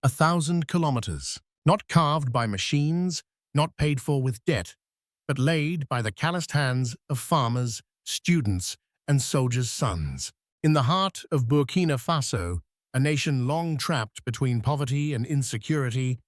1,000 kilometers, not carved by machines, not paid for with debt, but laid by the calloused hands of farmers, students, and soldiers' sons. In the heart of Burkina Faso, a nation long trapped between poverty and insecurity,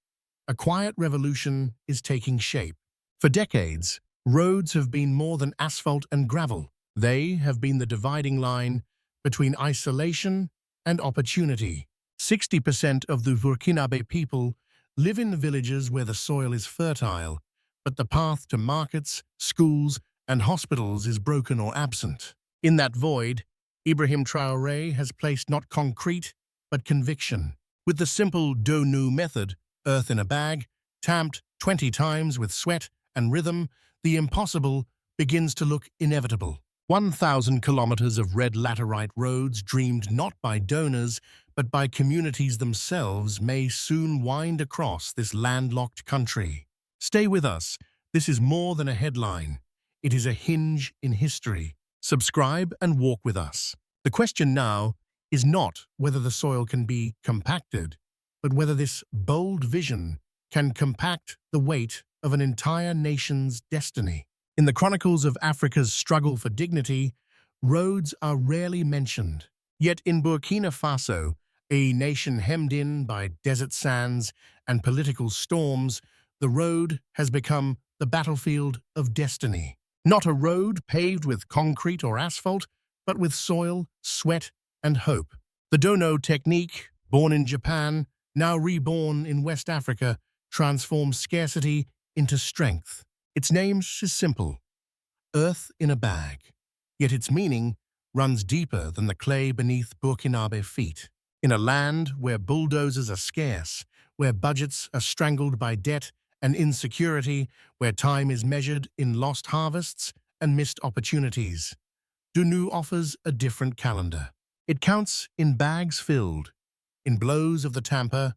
a quiet revolution is taking shape. For decades, roads have been more than asphalt and gravel. They have been the dividing line between isolation and opportunity. 60% of the Burkinabe people live in villages where the soil is fertile, but the path to markets, schools, and hospitals is broken or absent. In that void, Ibrahim Traoré has placed not concrete, but conviction. With the simple Do Nou method, earth in a bag, tamped 20 times with sweat and rhythm, the impossible begins to look inevitable. 1,000 kilometers of red laterite roads dreamed not by donors, but by communities themselves may soon wind across this landlocked country. Stay with us. This is more than a headline. It is a hinge in history. Subscribe and walk with us. The question now is not whether the soil can be compacted, but whether this bold vision can compact the weight of an entire nation's destiny. In the chronicles of Africa's struggle for dignity, roads are rarely mentioned. Yet in Burkina Faso, a nation hemmed in by desert sands and political storms, the road has become the battlefield of destiny. Not a road paved with concrete or asphalt, but with soil, sweat, and hope. The Do Nou technique, born in Japan, now reborn in West Africa, transforms scarcity into strength. Its name is simple, earth in a bag, yet its meaning runs deeper than the clay beneath Burkinabe feet. In a land where bulldozers are scarce, where budgets are strangled by debt and insecurity, where time is measured in lost harvests and missed opportunities, Do Nou offers a different calendar. It counts in bags filled, in blows of the tamper,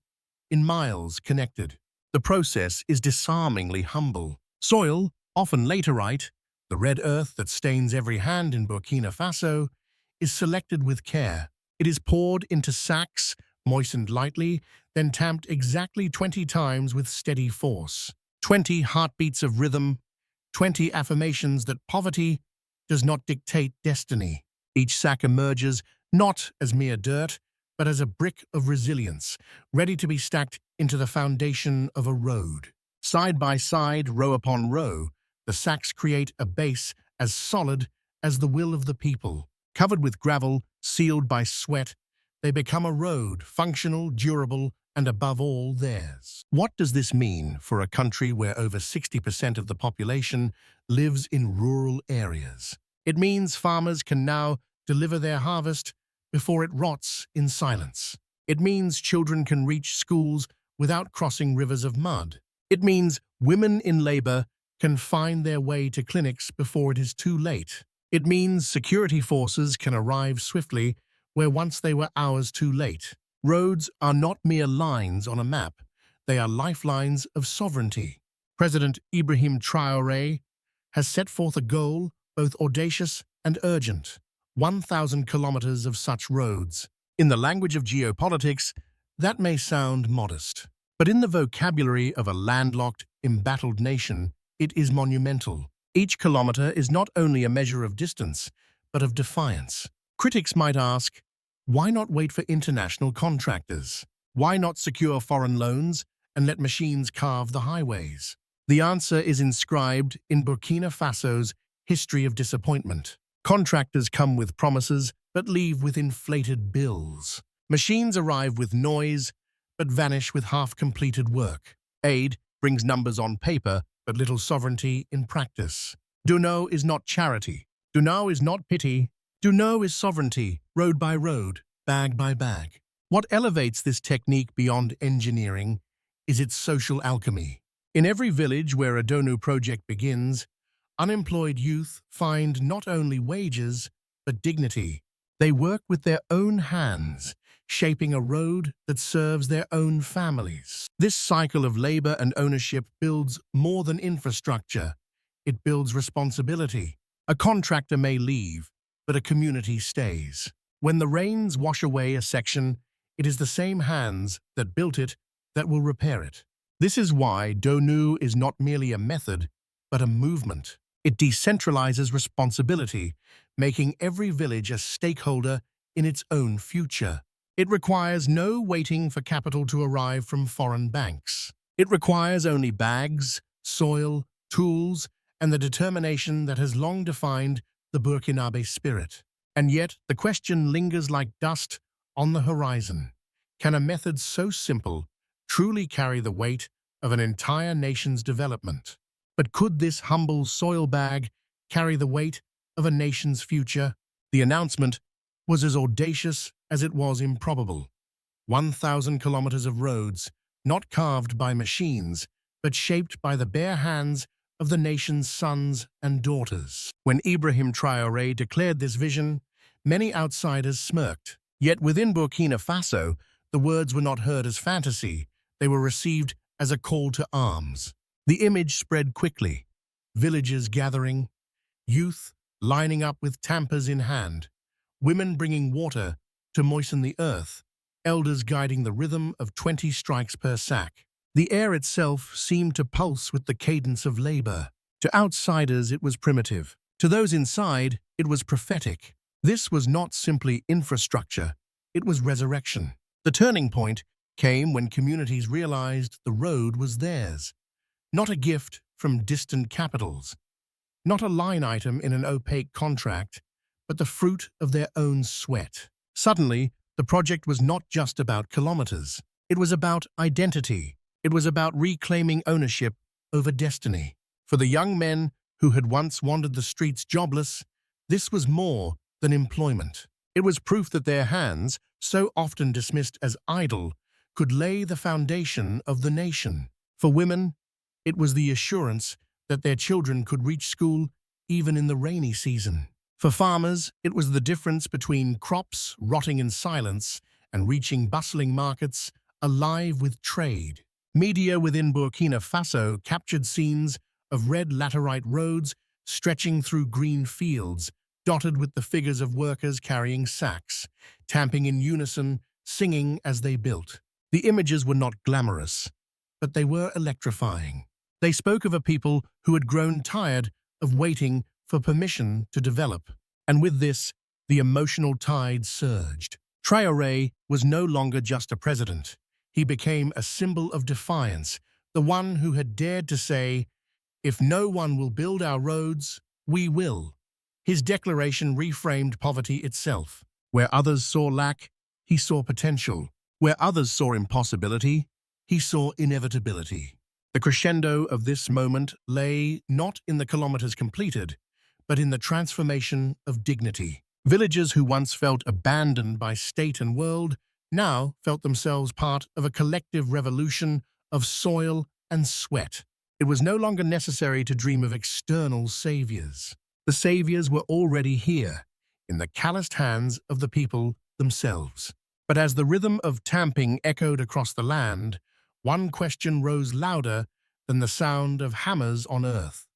in miles connected. The process is disarmingly humble. Soil, often laterite, the red earth that stains every hand in Burkina Faso, is selected with care. It is poured into sacks, moistened lightly, then tamped exactly 20 times with steady force. 20 heartbeats of rhythm, 20 affirmations that poverty does not dictate destiny. Each sack emerges not as mere dirt, but as a brick of resilience, ready to be stacked into the foundation of a road. Side by side, row upon row, the sacks create a base as solid as the will of the people. Covered with gravel, sealed by sweat, they become a road, functional, durable, and above all, theirs. What does this mean for a country where over 60% of the population lives in rural areas? It means farmers can now deliver their harvest before it rots in silence. It means children can reach schools without crossing rivers of mud. It means women in labor can find their way to clinics before it is too late. It means security forces can arrive swiftly where once they were hours too late. Roads are not mere lines on a map. They are lifelines of sovereignty. President Ibrahim Traoré has set forth a goal both audacious and urgent: 1,000 kilometers of such roads. In the language of geopolitics, that may sound modest. But in the vocabulary of a landlocked, embattled nation, it is monumental. Each kilometer is not only a measure of distance, but of defiance. Critics might ask, why not wait for international contractors? Why not secure foreign loans and let machines carve the highways? The answer is inscribed in Burkina Faso's history of disappointment. Contractors come with promises, but leave with inflated bills. Machines arrive with noise, but vanish with half-completed work. Aid brings numbers on paper, but little sovereignty in practice. Do Nou is not charity. Do Nou is not pity. Do Nou is sovereignty, road by road, bag by bag. What elevates this technique beyond engineering is its social alchemy. In every village where a Do Nou project begins, unemployed youth find not only wages, but dignity. They work with their own hands, shaping a road that serves their own families. This cycle of labor and ownership builds more than infrastructure. It builds responsibility. A contractor may leave, but a community stays. When the rains wash away a section, it is the same hands that built it that will repair it. This is why Do Nou is not merely a method, but a movement. It decentralizes responsibility, making every village a stakeholder in its own future. It requires no waiting for capital to arrive from foreign banks. It requires only bags, soil, tools, and the determination that has long defined the Burkinabe spirit. And yet, the question lingers like dust on the horizon. Can a method so simple truly carry the weight of an entire nation's development? But could this humble soil bag carry the weight of a nation's future? The announcement was as audacious as it was improbable. 1,000 kilometers of roads, not carved by machines, but shaped by the bare hands of the nation's sons and daughters. When Ibrahim Traoré declared this vision, many outsiders smirked. Yet within Burkina Faso, the words were not heard as fantasy. They were received as a call to arms. The image spread quickly. Villages gathering, youth lining up with tampers in hand, women bringing water to moisten the earth, elders guiding the rhythm of 20 strikes per sack. The air itself seemed to pulse with the cadence of labor. To outsiders, it was primitive. To those inside, it was prophetic. This was not simply infrastructure, it was resurrection. The turning point came when communities realized the road was theirs. Not a gift from distant capitals, not a line item in an opaque contract, but the fruit of their own sweat. Suddenly, the project was not just about kilometers. It was about identity. It was about reclaiming ownership over destiny. For the young men who had once wandered the streets jobless, this was more than employment. It was proof that their hands, so often dismissed as idle, could lay the foundation of the nation. For women, it was the assurance that their children could reach school even in the rainy season. For farmers, it was the difference between crops rotting in silence and reaching bustling markets alive with trade. Media within Burkina Faso captured scenes of red laterite roads stretching through green fields, dotted with the figures of workers carrying sacks, tamping in unison, singing as they built. The images were not glamorous, but they were electrifying. They spoke of a people who had grown tired of waiting for permission to develop. And with this, the emotional tide surged. Traoré was no longer just a president. He became a symbol of defiance, the one who had dared to say, "If no one will build our roads, we will." His declaration reframed poverty itself. Where others saw lack, he saw potential. Where others saw impossibility, he saw inevitability. The crescendo of this moment lay not in the kilometers completed, but in the transformation of dignity. Villagers who once felt abandoned by state and world now felt themselves part of a collective revolution of soil and sweat. It was no longer necessary to dream of external saviors. The saviors were already here, in the calloused hands of the people themselves. But as the rhythm of tamping echoed across the land, one question rose louder than the sound of hammers on earth.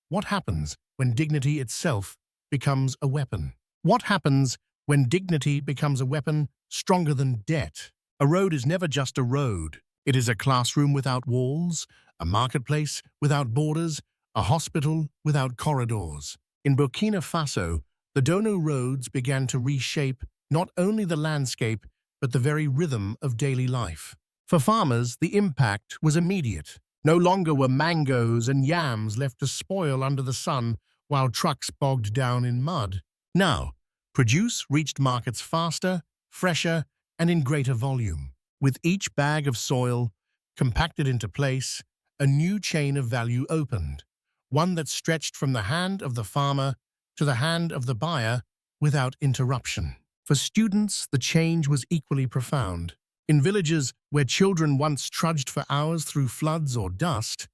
What happens when dignity itself becomes a weapon? What happens when dignity becomes a weapon stronger than debt? A road is never just a road. It is a classroom without walls, a marketplace without borders, a hospital without corridors. In Burkina Faso, the Do Nou roads began to reshape not only the landscape, but the very rhythm of daily life. For farmers, the impact was immediate. No longer were mangoes and yams left to spoil under the sun while trucks bogged down in mud. Now, produce reached markets faster, fresher, and in greater volume. With each bag of soil compacted into place, a new chain of value opened, one that stretched from the hand of the farmer to the hand of the buyer without interruption. For students, the change was equally profound. In villages where children once trudged for hours through floods or dust,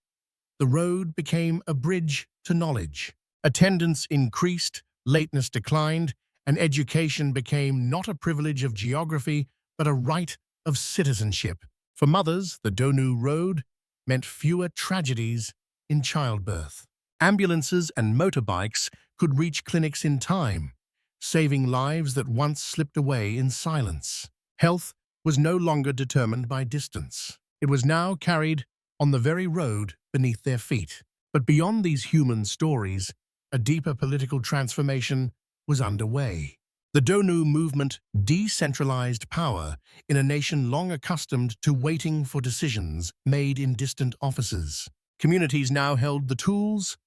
the road became a bridge to knowledge. Attendance increased, lateness declined, and education became not a privilege of geography, but a right of citizenship. For mothers, the Do Nou road meant fewer tragedies in childbirth. Ambulances and motorbikes could reach clinics in time, saving lives that once slipped away in silence. Health was no longer determined by distance. It was now carried on the very road beneath their feet. But beyond these human stories, a deeper political transformation was underway. The Do Nou movement decentralized power in a nation long accustomed to waiting for decisions made in distant offices. Communities now held the tools,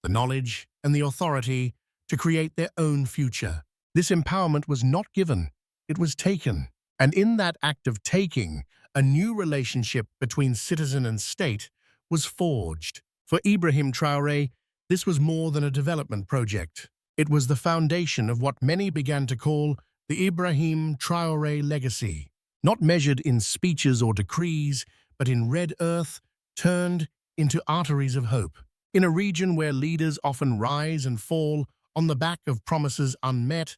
the knowledge, and the authority to create their own future. This empowerment was not given, it was taken. And in that act of taking, a new relationship between citizen and state was forged. For Ibrahim Traoré, this was more than a development project. It was the foundation of what many began to call the Ibrahim Traoré Legacy, not measured in speeches or decrees, but in red earth turned into arteries of hope. In a region where leaders often rise and fall on the back of promises unmet,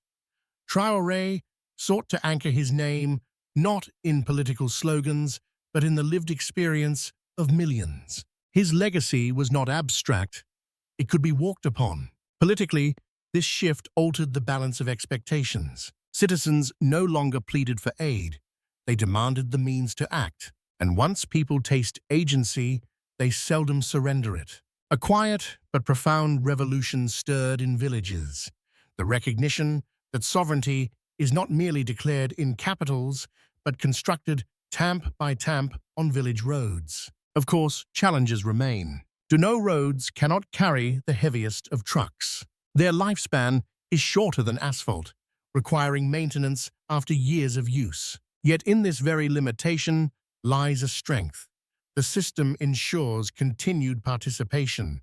Traoré sought to anchor his name not in political slogans, but in the lived experience of millions. His legacy was not abstract, it could be walked upon. Politically, this shift altered the balance of expectations. Citizens no longer pleaded for aid, they demanded the means to act. And once people taste agency, they seldom surrender it. A quiet but profound revolution stirred in villages. The recognition that sovereignty is not merely declared in capitals, but constructed tamp by tamp on village roads. Of course, challenges remain. Do Nou roads cannot carry the heaviest of trucks. Their lifespan is shorter than asphalt, requiring maintenance after years of use. Yet in this very limitation lies a strength. The system ensures continued participation,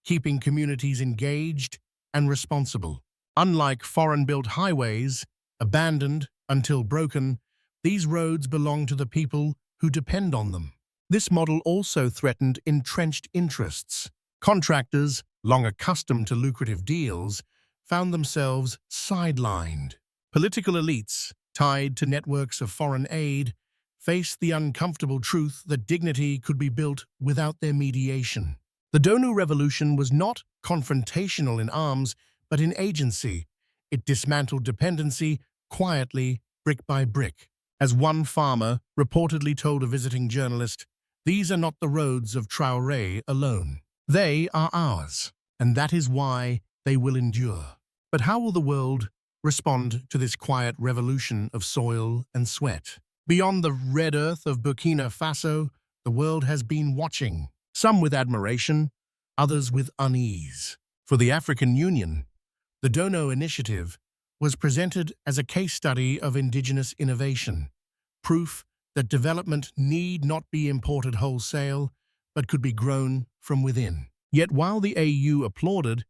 keeping communities engaged and responsible. Unlike foreign-built highways, abandoned until broken, these roads belong to the people who depend on them. This model also threatened entrenched interests. Contractors, long accustomed to lucrative deals, found themselves sidelined. Political elites, tied to networks of foreign aid, faced the uncomfortable truth that dignity could be built without their mediation. The Do Nou revolution was not confrontational in arms, but in agency. It dismantled dependency quietly, brick by brick. As one farmer reportedly told a visiting journalist, "These are not the roads of Traoré alone. They are ours, and that is why they will endure." But how will the world respond to this quiet revolution of soil and sweat? Beyond the red earth of Burkina Faso, the world has been watching, some with admiration, others with unease. For the African Union, the Do Nou initiative was presented as a case study of indigenous innovation, proof that development need not be imported wholesale, but could be grown from within. Yet while the AU applauded,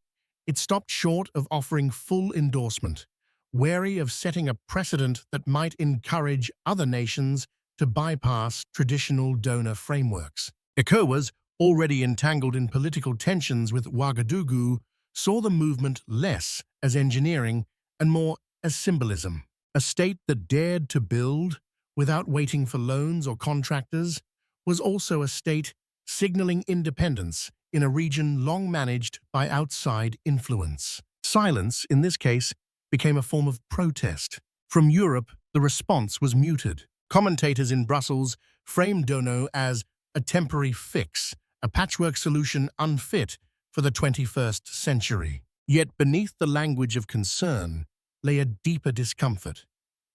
it stopped short of offering full endorsement, wary of setting a precedent that might encourage other nations to bypass traditional donor frameworks. ECOWAS, already entangled in political tensions with Ouagadougou, saw the movement less as engineering and more as symbolism. A state that dared to build without waiting for loans or contractors was also a state signaling independence in a region long managed by outside influence. Silence, in this case, became a form of protest. From Europe, the response was muted. Commentators in Brussels framed Do Nou as a temporary fix, a patchwork solution unfit for the 21st century. Yet beneath the language of concern lay a deeper discomfort.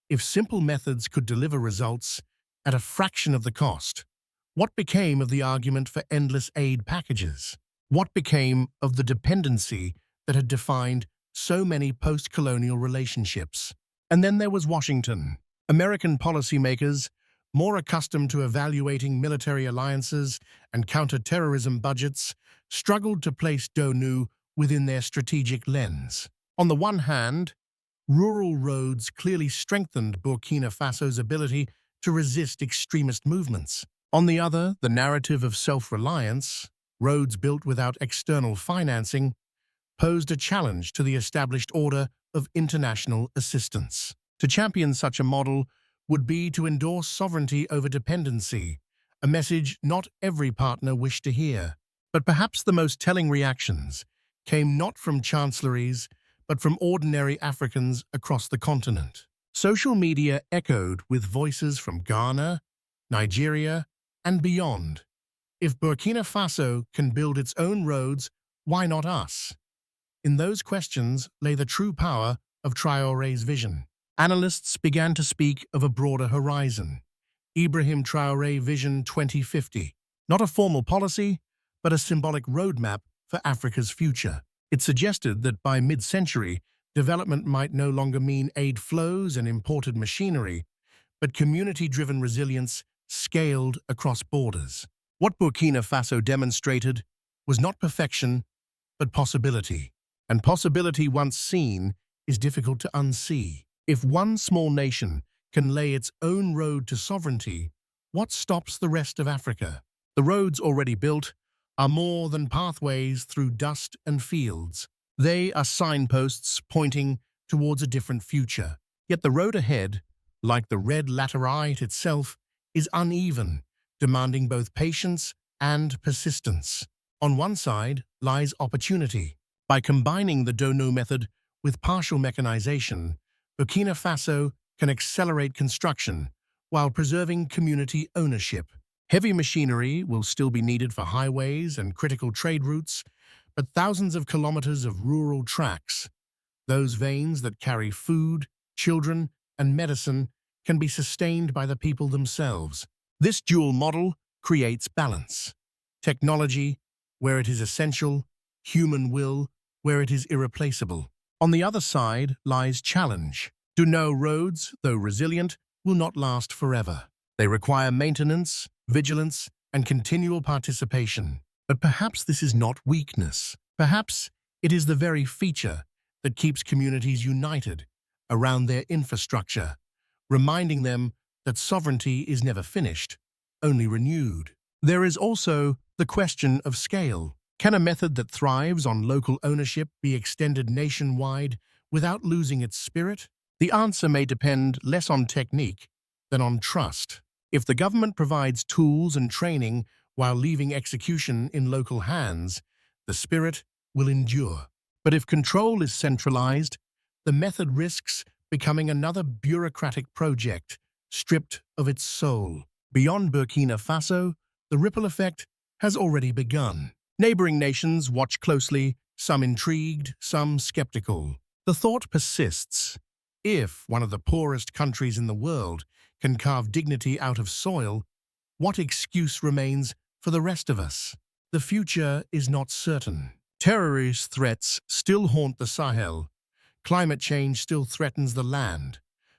If simple methods could deliver results at a fraction of the cost, what became of the argument for endless aid packages? What became of the dependency that had defined so many post-colonial relationships? And then there was Washington. American policymakers, more accustomed to evaluating military alliances and counter-terrorism budgets, struggled to place Do Nou within their strategic lens. On the one hand, rural roads clearly strengthened Burkina Faso's ability to resist extremist movements. On the other, the narrative of self-reliance, roads built without external financing, posed a challenge to the established order of international assistance. To champion such a model would be to endorse sovereignty over dependency, a message not every partner wished to hear. But perhaps the most telling reactions came not from chancelleries, but from ordinary Africans across the continent. Social media echoed with voices from Ghana, Nigeria, and beyond. If Burkina Faso can build its own roads, why not us? In those questions lay the true power of Traoré's vision. Analysts began to speak of a broader horizon. Ibrahim Traoré Vision 2050. Not a formal policy, but a symbolic roadmap for Africa's future. It suggested that by mid-century, development might no longer mean aid flows and imported machinery, but community-driven resilience scaled across borders. What Burkina Faso demonstrated was not perfection, but possibility. And possibility once seen is difficult to unsee. If one small nation can lay its own road to sovereignty, what stops the rest of Africa? The roads already built are more than pathways through dust and fields. They are signposts pointing towards a different future. Yet the road ahead, like the red laterite itself, is uneven, demanding both patience and persistence. On one side lies opportunity. By combining the Do Nou method with partial mechanization, Burkina Faso can accelerate construction while preserving community ownership. Heavy machinery will still be needed for highways and critical trade routes, but thousands of kilometers of rural tracks, those veins that carry food, children, and medicine, can be sustained by the people themselves. This dual model creates balance. Technology, where it is essential, human will, where it is irreplaceable. On the other side lies challenge. Do Nou roads, though resilient, will not last forever. They require maintenance, vigilance, and continual participation. But perhaps this is not weakness. Perhaps it is the very feature that keeps communities united around their infrastructure, reminding them that sovereignty is never finished, only renewed. There is also the question of scale. Can a method that thrives on local ownership be extended nationwide without losing its spirit? The answer may depend less on technique than on trust. If the government provides tools and training while leaving execution in local hands, the spirit will endure. But if control is centralized, the method risks becoming another bureaucratic project, stripped of its soul. Beyond Burkina Faso, the ripple effect has already begun. Neighboring nations watch closely, some intrigued, some skeptical. The thought persists. If one of the poorest countries in the world can carve dignity out of soil, what excuse remains for the rest of us? The future is not certain. Terrorist threats still haunt the Sahel. Climate change still threatens the land.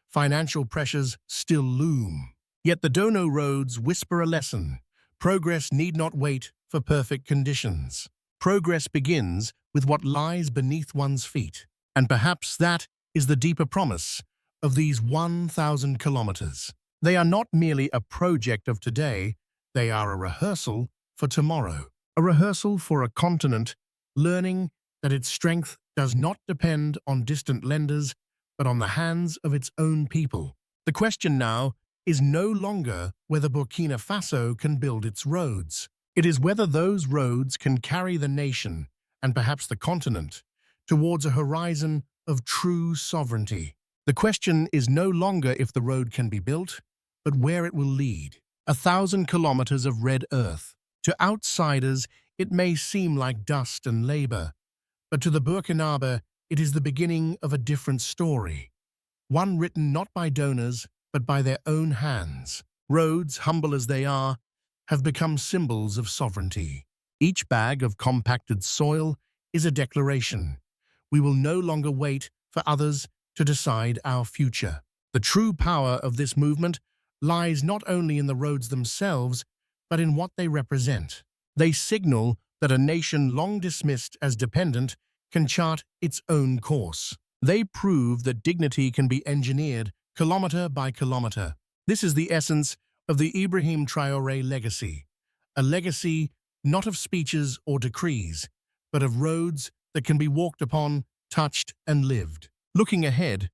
Financial pressures still loom. Yet the Do Nou roads whisper a lesson. Progress need not wait for perfect conditions. Progress begins with what lies beneath one's feet. And perhaps that is the deeper promise of these 1,000 kilometers. They are not merely a project of today, they are a rehearsal for tomorrow. A rehearsal for a continent learning that its strength does not depend on distant lenders, but on the hands of its own people. The question now is no longer whether Burkina Faso can build its roads. It is whether those roads can carry the nation, and perhaps the continent, towards a horizon of true sovereignty. The question is no longer if the road can be built, but where it will lead. 1,000 kilometers of red earth. To outsiders, it may seem like dust and labor, but to the Burkinabe, it is the beginning of a different story. One written not by donors, but by their own hands. Roads, humble as they are, have become symbols of sovereignty. Each bag of compacted soil is a declaration. We will no longer wait for others to decide our future. The true power of this movement lies not only in the roads themselves, but in what they represent. They signal that a nation long dismissed as dependent can chart its own course. They prove that dignity can be engineered kilometer by kilometer. This is the essence of the Ibrahim Traoré legacy, a legacy not of speeches or decrees, but of roads that can be walked upon, touched, and lived. Looking ahead,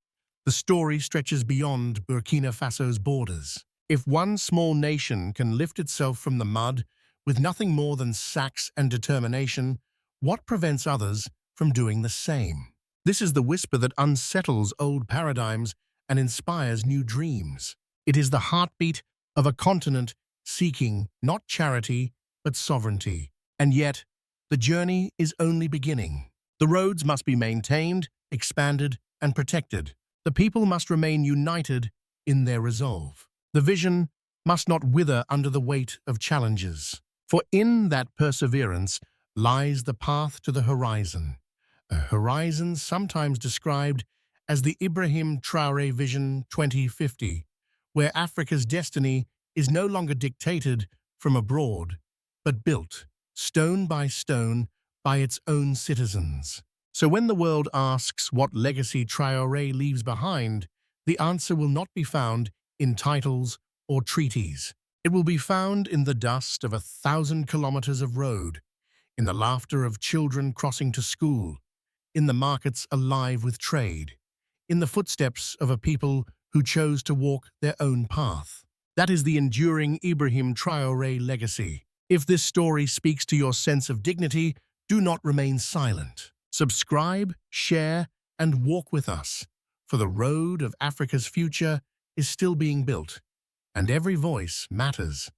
the story stretches beyond Burkina Faso's borders. If one small nation can lift itself from the mud with nothing more than sacks and determination, what prevents others from doing the same? This is the whisper that unsettles old paradigms and inspires new dreams. It is the heartbeat of a continent seeking not charity, but sovereignty. And yet, the journey is only beginning. The roads must be maintained, expanded, and protected. The people must remain united in their resolve. The vision must not wither under the weight of challenges. For in that perseverance lies the path to the horizon, a horizon sometimes described as the Ibrahim Traoré Vision 2050, where Africa's destiny is no longer dictated from abroad, but built, stone by stone, by its own citizens. So when the world asks what legacy Traoré leaves behind, the answer will not be found in titles or treaties. It will be found in the dust of 1,000 kilometers of road, in the laughter of children crossing to school, in the markets alive with trade, in the footsteps of a people who chose to walk their own path. That is the enduring Ibrahim Traoré legacy. If this story speaks to your sense of dignity, do not remain silent. Subscribe, share, and walk with us, for the road of Africa's future is still being built, and every voice matters.